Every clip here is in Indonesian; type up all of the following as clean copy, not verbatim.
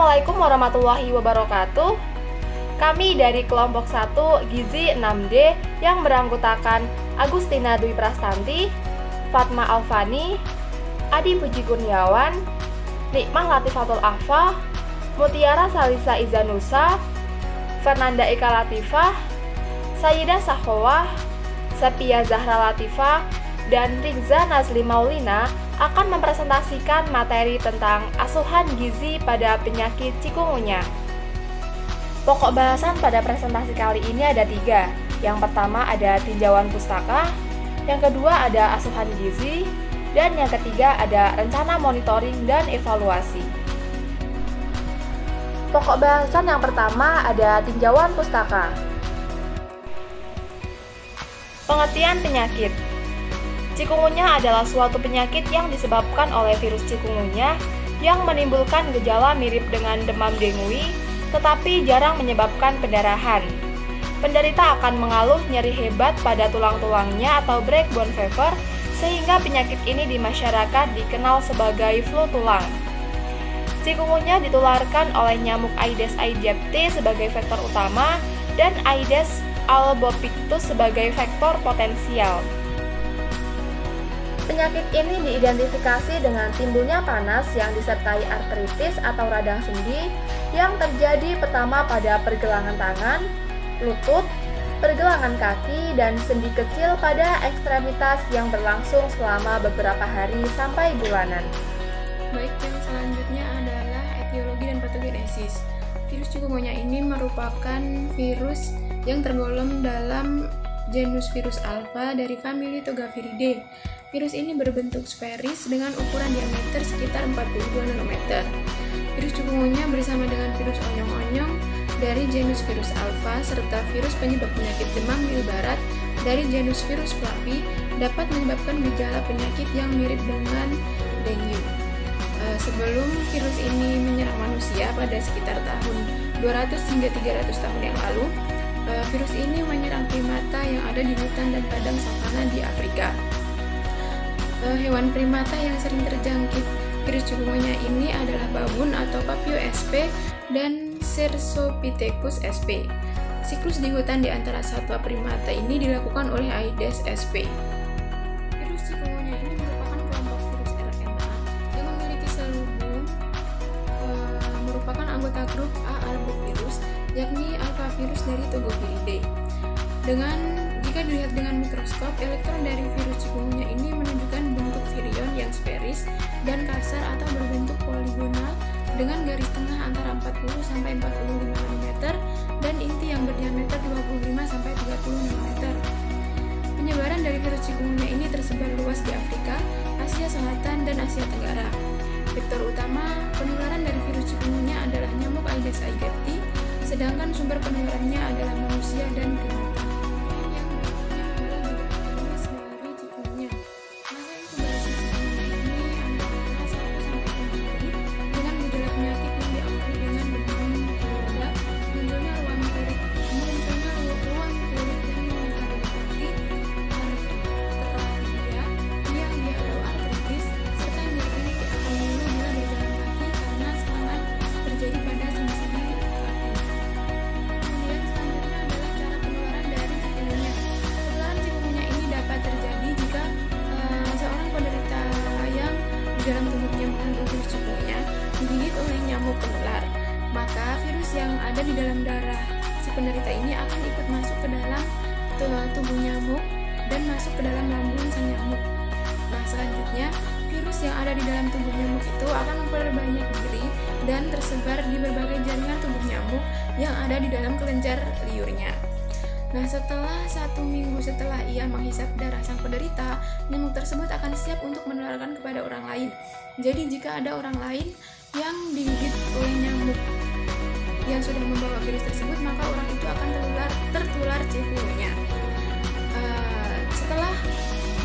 Assalamualaikum warahmatullahi wabarakatuh. Kami dari kelompok 1 Gizi 6D yang beranggotakan Agustina Dwi Prastanti, Fatma Alfani, Adi Puji Kurniawan, Nikmah Latifatul Afa, Mutiara Salisa Izanusa, Fernanda Eka Latifah, Sayyidah Sahowah, Sepia Zahra Latifah, dan Rizza Nazli Maulina akan mempresentasikan materi tentang asuhan gizi pada penyakit cikungunya. Pokok bahasan pada presentasi kali ini ada 3. Yang pertama ada tinjauan pustaka, yang kedua ada asuhan gizi, dan yang ketiga ada rencana monitoring dan evaluasi. Pokok bahasan yang pertama ada tinjauan pustaka. Pengertian penyakit. Cikungunya adalah suatu penyakit yang disebabkan oleh virus cikungunya yang menimbulkan gejala mirip dengan demam dengue, tetapi jarang menyebabkan pendarahan. Penderita akan mengeluh nyeri hebat pada tulang-tulangnya atau breakbone fever, sehingga penyakit ini di masyarakat dikenal sebagai flu tulang. Cikungunya ditularkan oleh nyamuk Aedes aegypti sebagai vektor utama dan Aedes albopictus sebagai vektor potensial. Penyakit ini diidentifikasi dengan timbulnya panas yang disertai artritis atau radang sendi yang terjadi pertama pada pergelangan tangan, lutut, pergelangan kaki, dan sendi kecil pada ekstremitas yang berlangsung selama beberapa hari sampai bulanan. Baik, yang selanjutnya adalah etiologi dan patogenesis. Virus cikungunya ini merupakan virus yang tergolong dalam genus virus alpha dari famili Togaviridae. Virus ini berbentuk sferis dengan ukuran diameter sekitar 42 nanometer. Virus cikungunya bersama dengan virus onyong-onyong dari genus virus alpha serta virus penyebab penyakit demam Nil Barat dari genus virus flavi dapat menyebabkan gejala penyakit yang mirip dengan dengue. Sebelum virus ini menyerang manusia pada sekitar tahun 200 hingga 300 tahun yang lalu, virus ini menyerang primata yang ada di hutan dan padang savana di Afrika. Hewan primata yang sering terjangkit virus cikungunya ini adalah babun atau Papio sp dan Cercopithecus sp. Siklus di hutan di antara satwa primata ini dilakukan oleh Aedes sp. Virus cikungunya ini merupakan kelompok virus RNA yang memiliki selubung merupakan anggota grup A arbovirus, yakni alphavirus dari Togaviridae. Jika dilihat dengan mikroskop, elektron dari virus cikungunya ini menunjukkan bentuk virion yang sferis dan kasar atau berbentuk poligonal dengan garis tengah antara 40 sampai 45 mm dan inti yang berdiameter 25 sampai 30 mm. Penyebaran dari virus cikungunya ini tersebar luas di Afrika, Asia Selatan, dan Asia Tenggara. Vektor utama penularan dari virus cikungunya adalah nyamuk Aedes aegypti, sedangkan sumber penularannya adalah manusia dan primata. Dalam tubuhnya mengandung virus cikungunya digigit oleh nyamuk penular, maka virus yang ada di dalam darah si penderita ini akan ikut masuk ke dalam tubuh nyamuk dan masuk ke dalam lambung sang nyamuk. Nah, selanjutnya virus yang ada di dalam tubuh nyamuk itu akan memperbanyak diri dan tersebar di berbagai jaringan tubuh nyamuk yang ada di dalam kelenjar liurnya. Nah, setelah 1 minggu setelah ia menghisap darah sang penderita, nyamuk tersebut akan siap untuk menularkan kepada orang lain. Jadi, jika ada orang lain yang digigit oleh nyamuk yang sudah membawa virus tersebut, maka orang itu akan tertular cikungunya. Setelah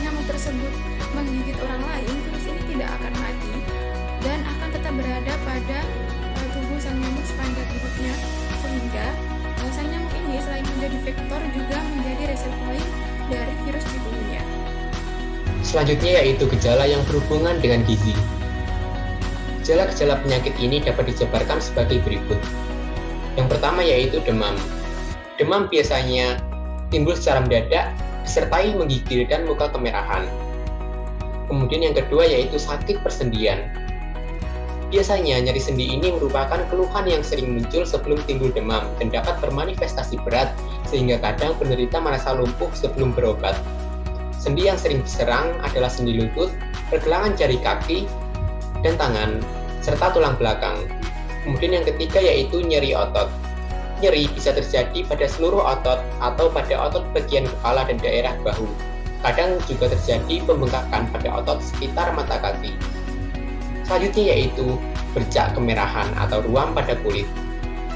nyamuk tersebut menggigit orang lain, virus ini tidak akan mati dan akan tetap berada pada tubuh sang nyamuk sepanjang hidupnya, sehingga sang nyamuk ini selain menjadi vektor juga menjadi reservoir dari virus cikungunya. Selanjutnya yaitu gejala yang berhubungan dengan gizi. Gejala-gejala penyakit ini dapat dijabarkan sebagai berikut. Yang pertama yaitu demam. Demam biasanya timbul secara mendadak, disertai menggigil dan muka kemerahan. Kemudian yang kedua yaitu sakit persendian. Biasanya nyeri sendi ini merupakan keluhan yang sering muncul sebelum timbul demam dan dapat bermanifestasi berat sehingga kadang penderita merasa lumpuh sebelum berobat. Sendi yang sering diserang adalah sendi lutut, pergelangan jari kaki, dan tangan, serta tulang belakang. Kemudian yang ketiga yaitu nyeri otot. Nyeri bisa terjadi pada seluruh otot atau pada otot bagian kepala dan daerah bahu. Kadang juga terjadi pembengkakan pada otot sekitar mata kaki. Selanjutnya yaitu bercak kemerahan atau ruam pada kulit.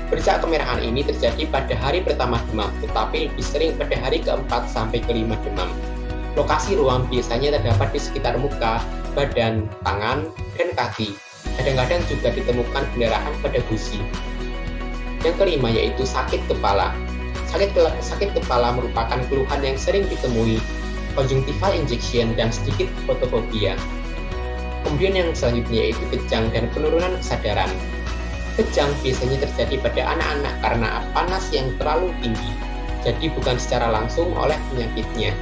Bercak kemerahan ini terjadi pada hari pertama demam, tetapi lebih sering pada hari keempat sampai kelima demam. Lokasi ruam biasanya terdapat di sekitar muka, badan, tangan, dan kaki. Kadang-kadang juga ditemukan pendarahan pada gusi. Yang kelima yaitu sakit kepala. Sakit kepala merupakan keluhan yang sering ditemui, conjunctival injection, dan sedikit fotofobia. Kemudian yang selanjutnya yaitu kejang dan penurunan kesadaran. Kejang biasanya terjadi pada anak-anak karena panas yang terlalu tinggi, jadi bukan secara langsung oleh penyakitnya.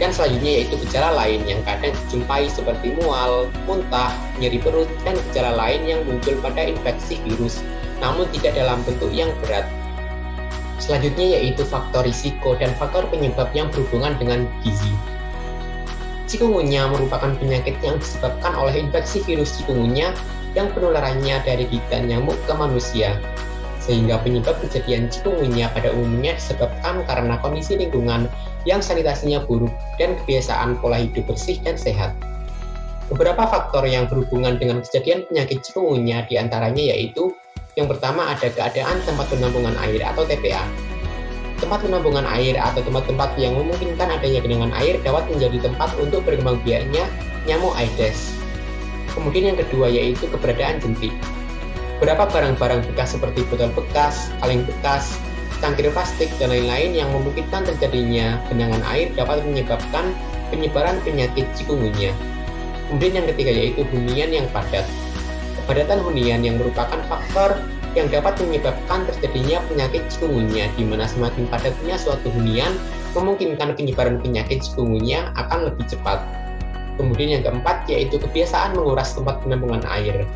Dan selanjutnya yaitu gejala lain yang kadang dijumpai seperti mual, muntah, nyeri perut, dan gejala lain yang muncul pada infeksi virus, namun tidak dalam bentuk yang berat. Selanjutnya yaitu faktor risiko dan faktor penyebab yang berhubungan dengan gizi. Chikungunya merupakan penyakit yang disebabkan oleh infeksi virus chikungunya yang penularannya dari gigitan nyamuk ke manusia. Sehingga penyebab kejadian chikungunya pada umumnya disebabkan karena kondisi lingkungan yang sanitasinya buruk dan kebiasaan pola hidup bersih dan sehat. Beberapa faktor yang berhubungan dengan kejadian penyakit chikungunya diantaranya yaitu yang pertama ada keadaan tempat penampungan air atau TPA. Tempat penampungan air atau tempat-tempat yang memungkinkan adanya genangan air dapat menjadi tempat untuk berkembang biaknya nyamuk Aedes. Kemudian yang kedua yaitu keberadaan jentik. Beberapa barang-barang bekas seperti botol bekas, kaleng bekas, cangkir plastik, dan lain-lain yang memungkinkan terjadinya genangan air dapat menyebabkan penyebaran penyakit chikungunya. Kemudian yang ketiga yaitu hunian yang padat. Kepadatan hunian yang merupakan faktor yang dapat menyebabkan terjadinya penyakit chikungunya, di mana semakin padatnya suatu hunian, memungkinkan penyebaran penyakit chikungunya akan lebih cepat. Kemudian yang keempat yaitu kebiasaan menguras tempat penampungan air.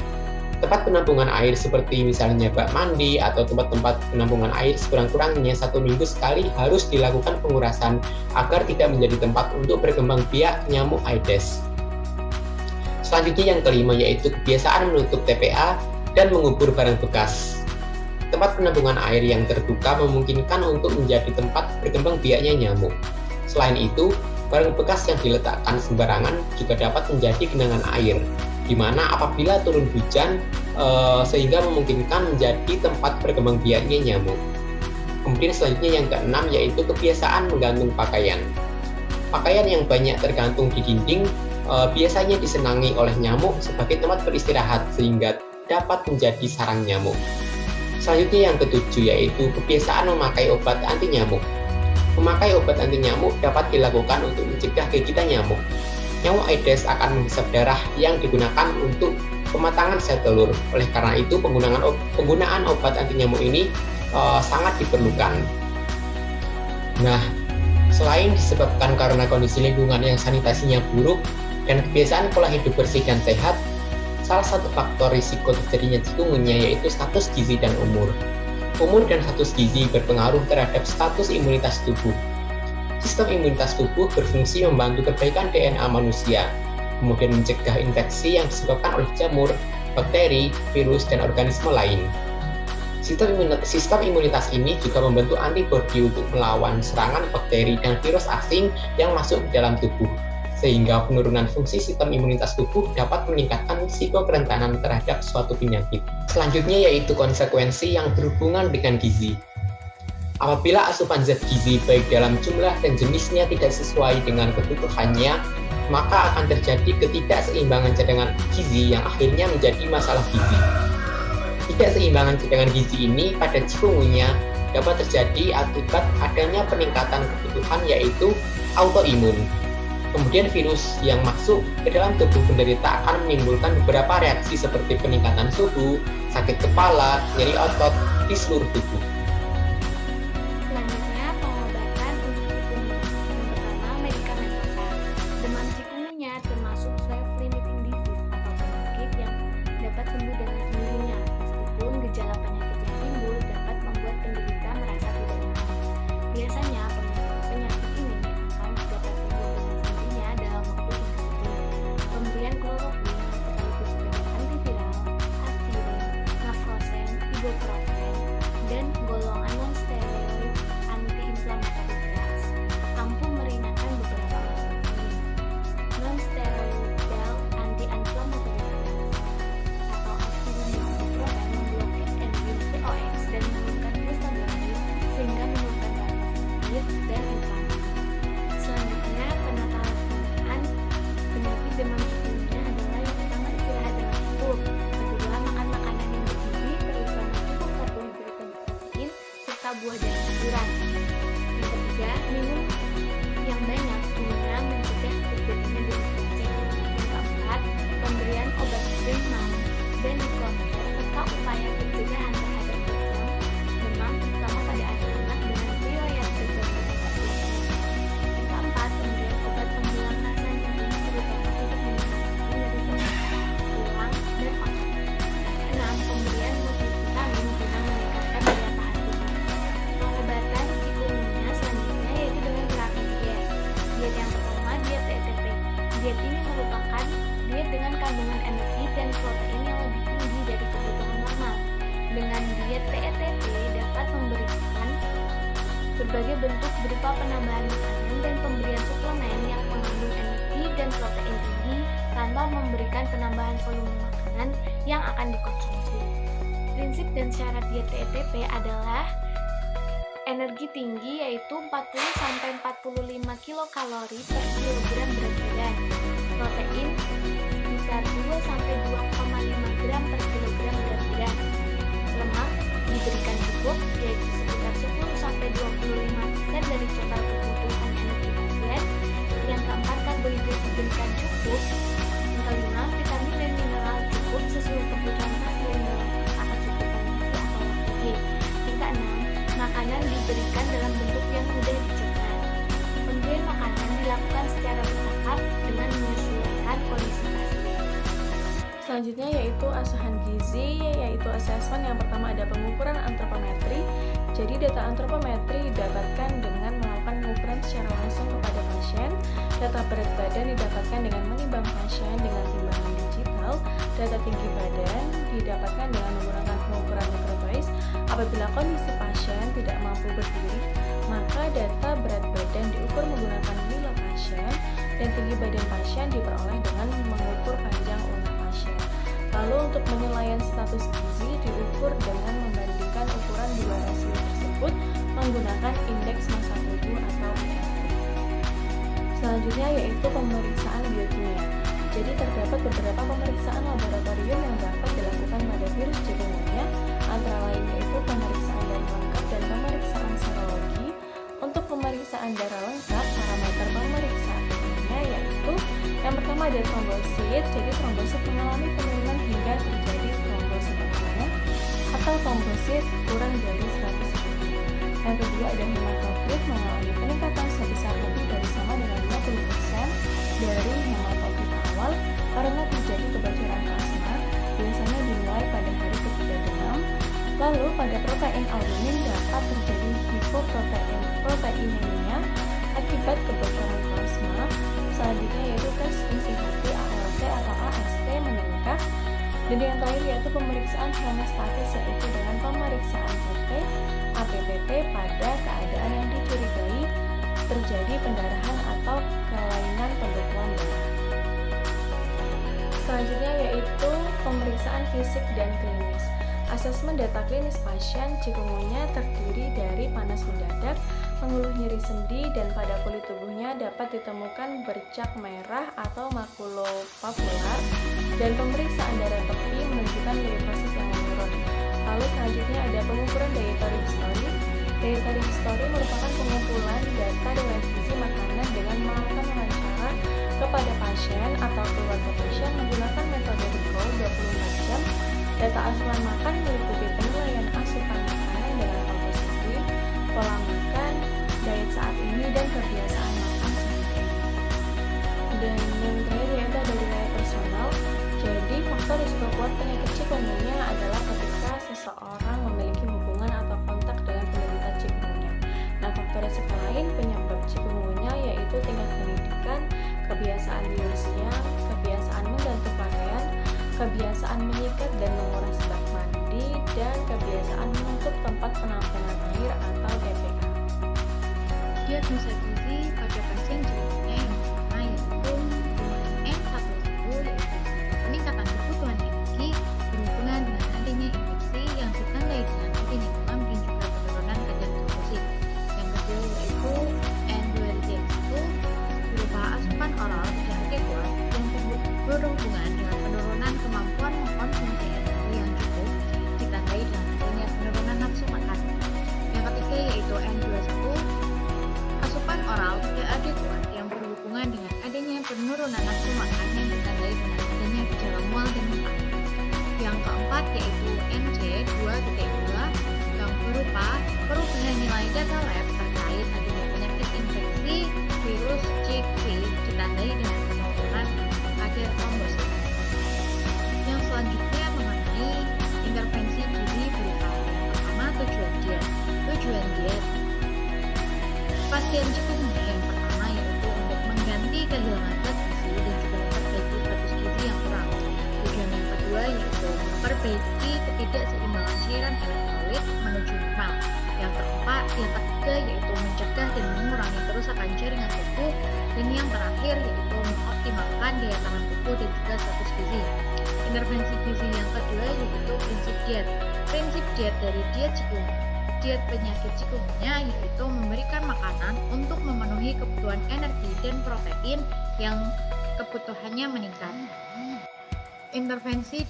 Tempat penampungan air seperti misalnya bak mandi atau tempat-tempat penampungan air sekurang-kurangnya 1 minggu sekali harus dilakukan pengurasan agar tidak menjadi tempat untuk berkembang biak nyamuk Aedes. Selanjutnya yang kelima yaitu kebiasaan menutup TPA dan mengubur barang bekas. Tempat penampungan air yang terbuka memungkinkan untuk menjadi tempat berkembang biaknya nyamuk. Selain itu, barang bekas yang diletakkan sembarangan juga dapat menjadi genangan air, di mana apabila turun hujan sehingga memungkinkan menjadi tempat berkembang biaknya nyamuk. Kemudian selanjutnya yang keenam yaitu kebiasaan menggantung pakaian. Pakaian yang banyak tergantung di dinding biasanya disenangi oleh nyamuk sebagai tempat beristirahat sehingga dapat menjadi sarang nyamuk. Selanjutnya yang ketujuh yaitu kebiasaan memakai obat anti nyamuk. Memakai obat anti nyamuk dapat dilakukan untuk mencegah gigitan nyamuk. Nyamuk Aedes akan menghisap darah yang digunakan untuk pematangan sel telur. Oleh karena itu, penggunaan obat anti nyamuk ini sangat diperlukan. Nah, selain disebabkan karena kondisi lingkungan yang sanitasinya buruk dan kebiasaan pola hidup bersih dan sehat, salah satu faktor risiko terjadinya chikungunya yaitu status gizi dan umur. Umur dan status gizi berpengaruh terhadap status imunitas tubuh. Sistem imunitas tubuh berfungsi membantu perbaikan DNA manusia, kemudian mencegah infeksi yang disebabkan oleh jamur, bakteri, virus, dan organisme lain. Sistem imunitas ini juga membentuk antibodi untuk melawan serangan bakteri dan virus asing yang masuk ke dalam tubuh, sehingga penurunan fungsi sistem imunitas tubuh dapat meningkatkan risiko kerentanan terhadap suatu penyakit. Selanjutnya yaitu konsekuensi yang berhubungan dengan gizi. Apabila asupan zat gizi baik dalam jumlah dan jenisnya tidak sesuai dengan kebutuhannya, maka akan terjadi ketidakseimbangan cadangan gizi yang akhirnya menjadi masalah gizi. Ketidakseimbangan cadangan gizi ini pada chikungunya dapat terjadi akibat adanya peningkatan kebutuhan yaitu autoimun. Kemudian virus yang masuk ke dalam tubuh penderita akan menimbulkan beberapa reaksi seperti peningkatan suhu, sakit kepala, nyeri otot di seluruh tubuh. Selanjutnya, pengobatan untuk chikungunya. Yang pertama, medikamentosa. Demam chikungunya termasuk self-limiting disease atau penyakit yang dapat sembuh dengan sendirinya, meskipun gejala penyakit yang timbul dapat membuat penderita merasa tidak nyaman. Biasanya, penyakit ini akan dapat sembuh dengan sendirinya dalam waktu tertentu. Pemberian kloroquine yang sekaligus sebagai antiviral, aspirin, naproxen, ibuprofen, dan golongan non-steroid anti-inflammatory drugs ampuh meringankan beberapa masalah ini. Non-steroidal anti-inflammatory drugs atau aspirin dan ibuprofen memblokir enzim COX dan menurunkan prostaglandin sehingga menurunkan rasa sakit dan inflamasi. Selanjutnya, penata laksanaan penyakit demam chikungunya adalah yang pertama istirahat dengan cukup, kedua makan makanan yang bergizi terutama cukup karbohidrat dan protein serta buah dan sayuran. Yang ketiga, minum yang banyak guna mencegah terjadinya dehidrasi. Yang keempat, pemberian obat demam dan dikontrol serta upaya pencegahan terhadap demam terutama pada anak-anak dengan riwayat gagal ginjal. Yang keempat, pemberian obat penghilang rasa nyeri terutama untuk mengatasi nyeri tulang dan otot. Keenam, pemberian multivitamin guna meningkatkan daya tahan tubuh. Pengobatan chikungunya selanjutnya yaitu dengan terapi diet. Diet yang pertama, diet TETP. Diet ini merupakan diet dengan kandungan energi dan protein yang lebih tinggi dari kebutuhan normal. Dengan diet TETP dapat memberikan berbagai bentuk berupa penambahan makanan dan pemberian suplemen yang mengandung energi dan protein tinggi tanpa memberikan penambahan volume makanan yang akan dikonsumsi. Prinsip dan syarat diet TETP adalah energi tinggi yaitu 40-45 kilokalori per kilogram berat badan, protein sekitar 2-2,5 gram per kilogram berat badan, lemak diberikan cukup yaitu sekitar 10-25% dari total kebutuhan energi pasien. Yang keempat, karbohidrat diberikan cukup. Yang kelima, vitamin dan mineral cukup sesuai kebutuhan pasien dalam kecukupan gizi atau LPG. Yang keenam, makanan diberikan dalam bentuk yang mudah dicerna. Pemberian makanan dilakukan secara bertahap dengan menyesuaikan kondisi pasien. Selanjutnya yaitu asuhan gizi, yaitu asesmen. Yang pertama ada pengukuran antropometri. Jadi data antropometri didapatkan dengan melakukan pengukuran secara langsung kepada pasien. Data berat badan didapatkan dengan menimbang pasien dengan timbangan digital. Data tinggi badan didapatkan dengan menggunakan pengukuran microdose. Apabila kondisi pasien tidak mampu berdiri, maka data berat badan diukur menggunakan Milo pasien dan tinggi badan pasien diperoleh dengan mengukur panjang ulna pasien. Lalu untuk penilaian status gizi diukur dengan membandingkan ukuran dua rasio tersebut menggunakan indeks massa tubuh atau IMT. Selanjutnya yaitu pemeriksaan biokimia. Jadi terdapat beberapa pemeriksaan laboratorium yang dapat dilakukan pada virus chikungunya, antara lain yaitu pemeriksaan darah lengkap dan pemeriksaan serologi. Untuk pemeriksaan darah lengkap, parameter pemeriksaannya yaitu yang pertama ada trombosit. Jadi trombosit mengalami penurunan hingga terjadi trombositopenia atau trombosit kurang dari 100 ribu. Yang kedua ada hematokrit mengalami peningkatan sebesar lebih dari sama dengan 50% dari hematokrit awal karena terjadi kebocoran plasma, biasanya dimulai pada hari ketiga demam. Lalu pada protein albumin dapat terjadi hipoproteinemia akibat kebocoran plasma. Selanjutnya yaitu tes fungsi hati ALT atau AST meningkat. Dan yang terakhir yaitu pemeriksaan hemostatis, yaitu dengan pemeriksaan PT, APPT pada keadaan yang dicurigai terjadi pendarahan atau kelainan pembekuan darah. Selanjutnya yaitu pemeriksaan fisik dan klinis. Asesmen data klinis pasien chikungunya terdiri dari panas mendadak, mengeluh nyeri sendi, dan pada kulit tubuhnya dapat ditemukan bercak merah atau makulopapular, dan pemeriksaan darah tepi menunjukkan leukosit yang menurun. Lalu selanjutnya ada pengukuran dietary history. Dietary history merupakan pengumpulan data riwayat gizi makanan dengan melakukan wawancara pasien atau keluarga pasien menggunakan metode recall 24 jam. Data asupan makan meliputi penilaian asupan makanan dengan komposisi, pola makan, diet saat ini, dan kebiasaan makan sehari-hari. Dan yang terakhir yaitu ada riwayat personal. Jadi faktor risiko kuat penyakit chikungunya adalah ketika seseorang memiliki hubungan atau kontak dengan penderita chikungunya. Nah, faktor risiko lain penyebab chikungunya yaitu tingkat pendidikan, kebiasaan biur siang, kebiasaan menggantung pakaian, kebiasaan menyikat dan menguras bak mandi, dan kebiasaan menutup tempat penampungan air atau TPA. Diagnosa gizi pada pasien chikungunya yang pertama yaitu hubungan N1-1 yaitu peningkatan kebutuhan energi berhubungan dengan adanya infeksi yang ditandai dengan adanya demam dan juga penurunan kadar troposit. Yang kedua yaitu N2-1 berupa asupan oral tidak adekuat yang berhubungan dengan penurunan kemampuan mengkonsumsi energi yang cukup ditandai dengan adanya penurunan nafsu makan. Yang ketiga yaitu N21 asupan oral tidak adekuat yang berhubungan dengan adanya penurunan nafsu makan yang ditandai dengan adanya gejala mual dan muntah. Yang keempat yaitu NC2.2 yang berupa perubahan nilai data lab terkait adanya penyakit infeksi virus ChiKV ditandai dengan penurunan kadar trombosit. Yang selanjutnya mengenai intervensi gizi berupa yang pertama tujuan diet. Pasien chikungunya yang pertama yaitu untuk mengganti kehilangan zat gizi dan juga memperbaiki status gizi yang kurang. Tujuan yang kedua yaitu memperbaiki ketidakseimbangan cairan elektrolit menuju normal. Yang ketiga yaitu mencegah dan mengurangi kerusakan jaringan tubuh, dan yang terakhir yaitu mengoptimalkan daya tahan tubuh dan juga status gizi. Intervensi gizi yang kedua yaitu prinsip diet. Prinsip diet dari diet penyakit chikungunya yaitu memberikan makanan untuk memenuhi kebutuhan energi dan protein yang kebutuhannya meningkat. Intervensi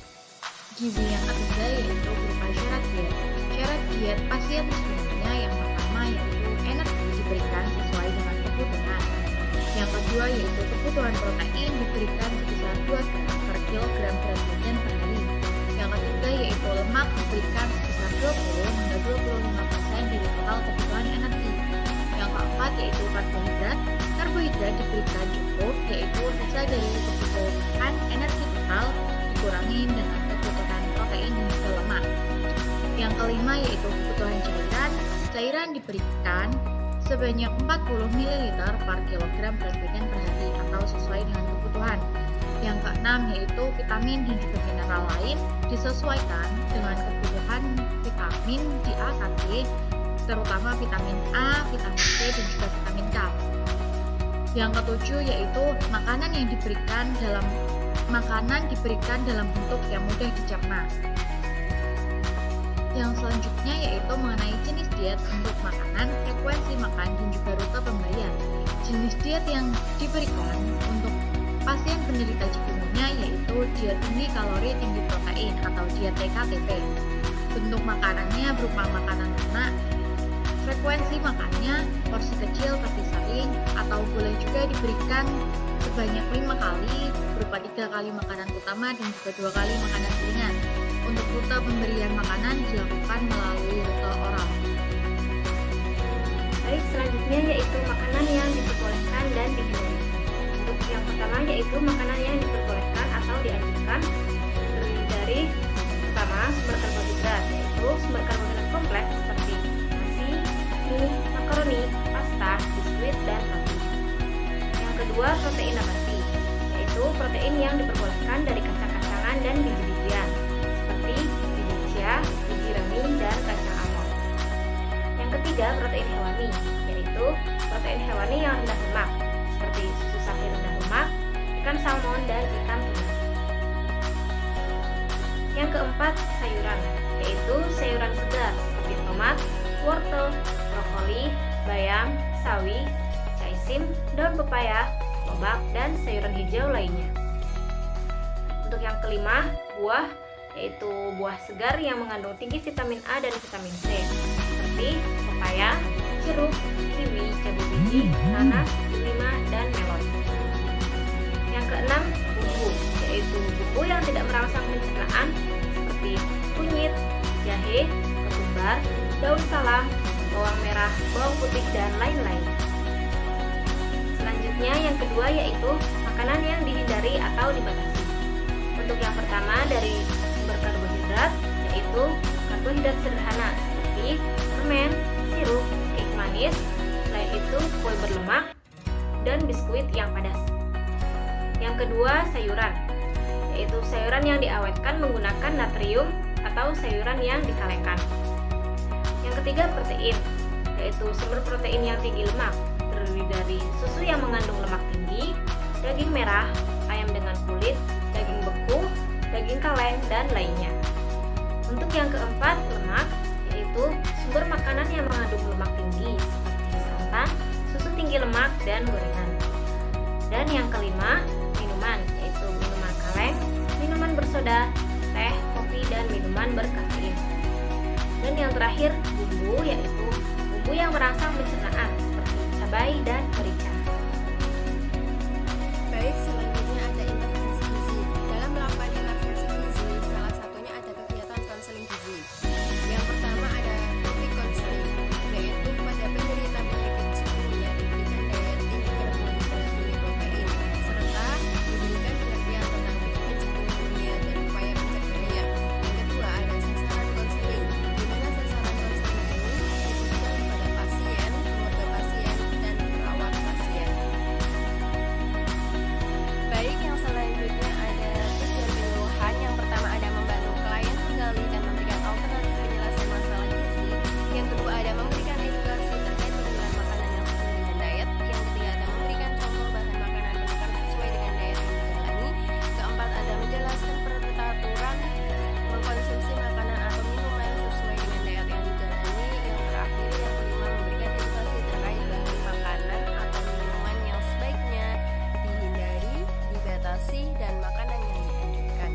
gizi yang ketiga yaitu berupa syarat diet. Syarat diet pasien chikungunya yang pertama yaitu energi diberikan sesuai dengan kebutuhan. Yang kedua yaitu kebutuhan protein diberikan sebesar 2 gram per kilogram berat badan per hari. Yang ketiga yaitu lemak diberikan sebesar 20 hingga 25% dari total kebutuhan energi. Yang keempat yaitu karbohidrat. Karbohidrat diberikan cukup yaitu sisa dari kebutuhan energi total dikurangi dengan kebutuhan protein dan juga lemak. Yang kelima yaitu kebutuhan cairan. Cairan diberikan sebanyak 40 ml per kilogram berat badan per hari atau sesuai dengan kebutuhan. Yang keenam yaitu vitamin dan juga mineral lain disesuaikan dengan kebutuhan vitamin di A, K, D, terutama vitamin A, vitamin C, dan juga vitamin K. Yang ketujuh yaitu makanan diberikan dalam bentuk yang mudah dicerna. Yang selanjutnya yaitu mengenai jenis diet untuk makanan, frekuensi makan, dan juga rute pemberian. Jenis diet yang diberikan untuk pasien penderita chikungunya yaitu diet tinggi kalori tinggi protein atau diet TKTP. Bentuk makanannya berupa makanan lunak, frekuensi makannya porsi kecil tapi sering, atau boleh juga diberikan sebanyak 5 kali berupa 3 kali makanan utama dan juga 2 kali makanan ringan. Untuk rute pemberian makanan dilakukan melalui rute oral. Baik, selanjutnya yaitu makanan yang diperbolehkan dan dihindari. Untuk yang pertama yaitu makanan yang diperbolehkan atau dianjurkan terdiri dari pertama sumber karbohidrat, yaitu sumber karbohidrat kompleks seperti nasi, mie, makaroni, pasta, biskuit, dan roti. Yang kedua protein nabati, yaitu protein yang diperbolehkan dari kacang-kacangan dan biji-bijian seperti biji chia, biji remi, dan kacang almond. Yang ketiga protein hewani, yaitu protein hewani yang rendah lemak seperti susu sapi rendah lemak, ikan salmon, dan ikan tuna. Yang keempat sayuran, yaitu sayuran segar seperti tomat, wortel, brokoli, bayam, sawi, caisim, daun pepaya, lobak, dan sayuran hijau lainnya. Untuk yang kelima, buah, yaitu buah segar yang mengandung tinggi vitamin A dan vitamin C seperti pepaya, jeruk, kiwi, jambu biji, nanas, delima, dan melon. Yang keenam kedua yaitu makanan yang dihindari atau dibatasi. Untuk yang pertama dari sumber karbohidrat yaitu karbohidrat sederhana seperti permen, sirup, cake manis, selain itu kue berlemak, dan biskuit yang padas. Yang kedua sayuran, yaitu sayuran yang diawetkan menggunakan natrium atau sayuran yang dikalekan. Yang ketiga protein, yaitu sumber protein yang tinggi lemak, terdiri dari susu yang mengandung lemak tinggi, daging merah, ayam dengan kulit, daging beku, daging kaleng, dan lainnya. Untuk yang keempat lemak, yaitu sumber makanan yang mengandung lemak tinggi seperti santan, susu tinggi lemak, dan gorengan. Dan yang kelima minuman, yaitu minuman kaleng, minuman bersoda, teh, kopi, dan minuman berkafein. Dan yang terakhir bumbu, yaitu bumbu yang merangsang pencernaan seperti cabai dan merica. Baik, selanjutnya ada intervensi gizi. Dalam melakukan intervensi gizi, salah satunya ada kegiatan konseling gizi. Yang pertama ada topik konseling, yaitu pada penderita penyakit chikungunya diberikan daya tinggi karbohidrat tinggi protein, serta diberikan pengertian tentang penyakit chikungunya dan upaya pencegahannya. Yang kedua ada sasaran konseling, di mana sasaran konseling ini ditujukan kepada pasien, keluarga pasien, dan perawat pasien. Baik, yang selanjutnya ada tujuan penyuluhan. Yang pertama ada membantu klien menggali dan memberikan alternatif penyelesaian masalah gizi. Yang kedua ada memberikan edukasi terkait pemilihan makanan yang sesuai dengan diet. Yang ketiga ada memberikan contoh bahan makanan penukar sesuai dengan diet yang dijalani. Keempat ada menjelaskan peraturan mengkonsumsi makanan atau minuman sesuai dengan diet yang dijalani. Yang terakhir yang kelima memberikan edukasi terkait bahan makanan atau minuman yang sebaiknya dihindari, dibatasi, dan makanan yang dianjurkan.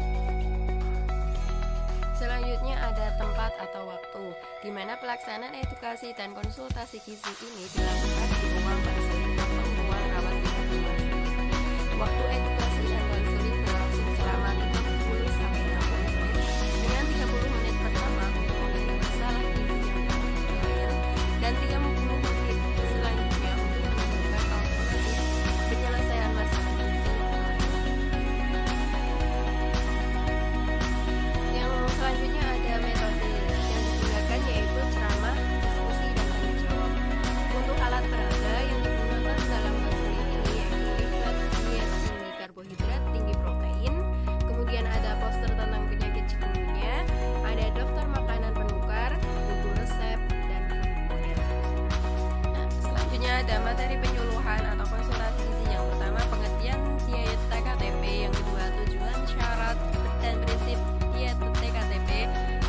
Selanjutnya ada tempat atau waktu, di mana pelaksanaan edukasi dan konsultasi gizi ini dilakukan di ruang konseling atau ruang rawat inap rumah sakit. Waktu edukasi dan konseling berlangsung selama 30 sampai 60 menit, dengan 30 menit pertama untuk mengenai masalah gizi yang dialami klien dan 30 menit selanjutnya untuk menemukan alternatif penyelesaian masalah gizi klien. Yang selanjutnya ada metode yang digunakan yaitu ceramah, diskusi, dan tanya jawab. Untuk alat peraga yang digunakan dalam konseling ini yaitu leaflet diet tinggi karbohidrat, tinggi protein. Kemudian ada poster tentang penyakit chikungunya, ada daftar makanan penukar, buku resep, dan food model. Nah, selanjutnya ada materi penyuluhan atau konsultasi gizi. Yang pertama pengertian diet TKTP, yang kedua tujuan, syarat, dan prinsip diet TKTP.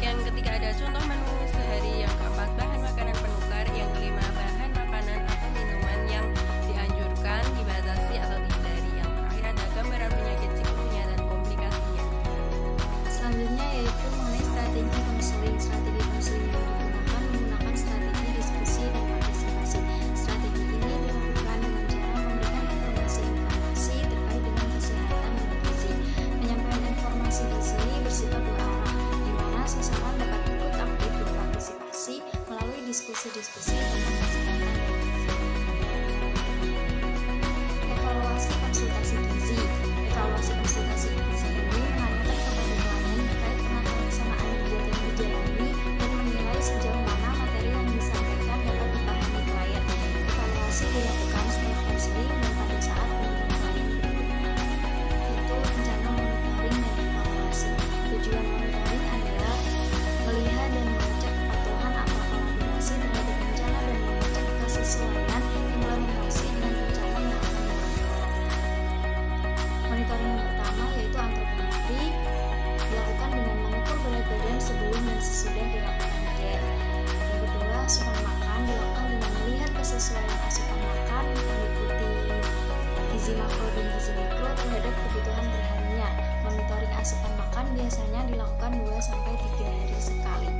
Yang ketiga ada contoh menu sehari. Yang keempat bahan makanan penukar. Yang kelima bahan makanan atau minuman yang dianjurkan, dibatasi, atau dihindari. Yang terakhir ada gambaran penyakit chikungunya dan komplikasinya. Selanjutnya yaitu mengenai strategi konseling. Strategi konseling yang digunakan menggunakan strategi diskusi dan partisipasi. Strategi ini dilakukan dengan cara memberikan informasi-informasi terkait dengan kesehatan dan gizi. Penyampaian informasi gizi bersifat dua arah, di mana sasaran dapat ikut aktif berpartisipasi melalui diskusi-diskusi tentang kesehatan dan gizi. Evaluasi konsultasi gizi. Evaluasi konsultasi gizi ini menanyakan kepada klien terkait pelaksanaan diet yang dijalani dan menilai sejauh mana materi yang disampaikan dapat dipahami klien. Evaluasi dilakukan setelah konseling dan pada saat kunjungan klien berikutnya. Itu rencana monitoring dan evaluasi. Tujuan monitoring adalah melihat dan mengecek kepatuhan atau kolaborasi terhadap rencana dan mengecek kesesuaian implementasi dengan rencana yang akan dilakukan. Monitoring yang pertama yaitu antropometri, dilakukan dengan mengukur berat badan sebelum dan sesudah dilakukan diet. Yang kedua, asupan makan dilakukan dengan melihat kesesuaian asupan makan meliputi gizi makro dan gizi mikro terhadap kebutuhan perharinya. Monitoring asupan makan biasanya dilakukan 2-3 hari sekali.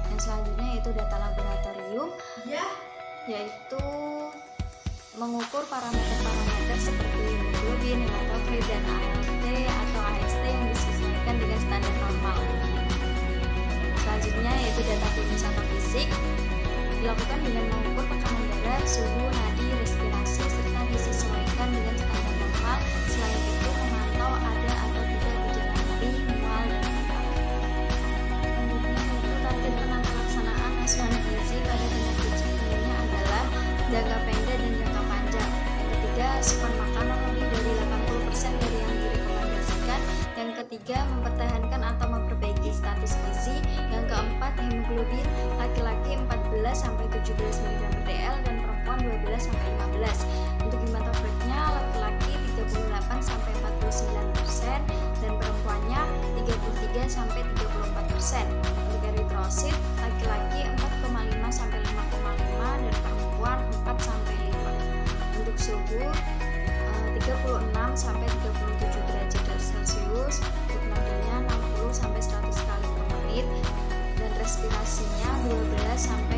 Yang selanjutnya yaitu data laboratorium, yaitu mengukur parameter-parameter seperti hemoglobin, hematokrit, dan ALT atau AST yang disesuaikan dengan standar normal. Selanjutnya yaitu data klinis atau fisik, dilakukan dengan mengukur tekanan darah, suhu, nadi, respirasi, serta disesuaikan asupan makanan lebih dari 80% dari yang direkomendasikan. Yang ketiga, mempertahankan atau memperbaiki status gizi. Yang keempat, hemoglobin laki-laki 14 sampai 17 mg/dl dan perempuan 12 sampai 15. Untuk hematokritnya laki-laki 38 sampai 49% dan perempuannya 33 sampai 34%. Untuk eritrosit laki-laki 4,5 sampai 5,5 dan perempuan 4 sampai 5. Untuk suhu 36 sampai 37 derajat Celcius, untuk nadinya 60 sampai 100 kali per menit dan respirasinya 12 sampai